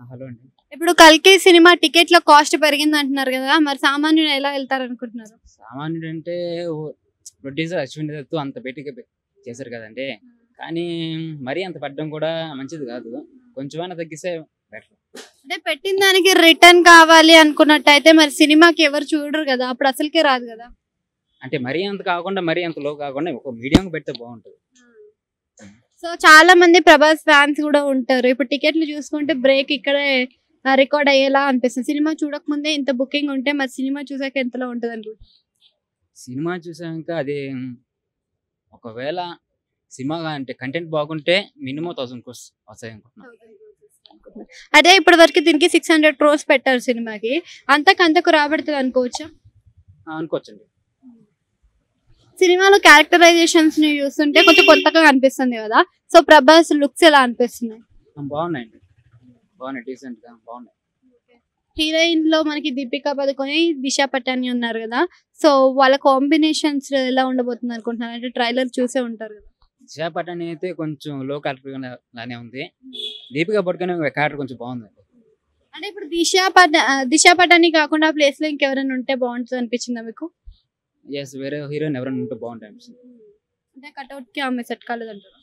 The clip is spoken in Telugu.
హలో అండి. ఇప్పుడు కల్కి సినిమా టికెట్ల కాస్ట్ పెరిగింది అంటున్నారు కదా, మరి సామాన్యులు ఎలా వెళ్తారు అనుకుంటున్నారు? సామాన్యుడంటే ప్రొడ్యూసర్ అశ్విన్ దత్తు అంత చేశారు కదండి. కానీ మరీ అంత పడడం కూడా మంచిది కాదు. కొంచెమైనా తగ్గిస్తే బెటర్. అంటే పెట్టిన దానికి రిటర్న్ కావాలి అనుకున్నట్టయితే మరి సినిమాకి ఎవరు చూడరు కదా, అప్పుడు అసలుకే రాదు కదా. అంటే మరీ అంత కాకుండా మరీ అంత లో కాకుండా ఒక మీడియం పెడితే బాగుంటుంది. సో చాలా మంది ప్రభాస్ ఫ్యాన్స్ కూడా ఉంటారు. ఇప్పుడు టికెట్లు చూసుకుంటే బ్రేక్ ఇక్కడే రికార్డ్ అయ్యేలా అనిపిస్తుంది. సినిమా చూడకముందే ఇంత బుకింగ్ ఉంటే మరి సినిమా చూసాక ఎంతలో ఉంటుంది అనుకుంటున్నారు? సినిమా చూసాక అది ఒకవేళ సినిమా అంటే కంటెంట్ బాగుంటే మినిమం 1000 crores వస్తాయి అనుకుంటున్నాను. అదే ఇప్పటి వరకు దీనికి 600 crores పెట్టారు సినిమాకి, అంతకు రాబడుతుంది అనుకోవచ్చా? అనుకోవచ్చండి. సినిమాలో క్యారెక్టరైజేషన్స్ ని చూస్తుంటే కొంచెం కొత్తగా అనిపిస్తుంది కదా. సో ప్రభాస్ లుక్స్ ఎలా అనిపిస్తున్నాయి? బాగున్నాయండి, బాగున్నాయి, డీసెంట్ గా బాగున్నాయి. హీరోయిన్ లో మనకి దీపికా పదుకొని, దిశా పటాని ఉన్నారు కదా. సో వాళ్ళ కాంబినేషన్స్ ఎలా ఉండబోతుంది అనుకుంటున్నారు? అంటే ట్రైలర్ చూసే ఉంటారు కదా. దిశా పటాని అయితే కొంచెం లో క్యారెక్టర్ లానే ఉంది. దీపికా పడుకునే క్యారెక్టర్ కొంచెం బాగుంది. అంటే ఇప్పుడు దిశా పటాని కాకుండా ప్లేస్ లో ఇంకెవరైనా ఉంటే బాగుంటుంది అనిపించిందా మీకు? వేరే హీరోయిన్ ఎవరైనా ఉంటే బాగుంటాయి. అంటే కట్అవుట్ కి ఆమె సెట్ కాలేదంటారు.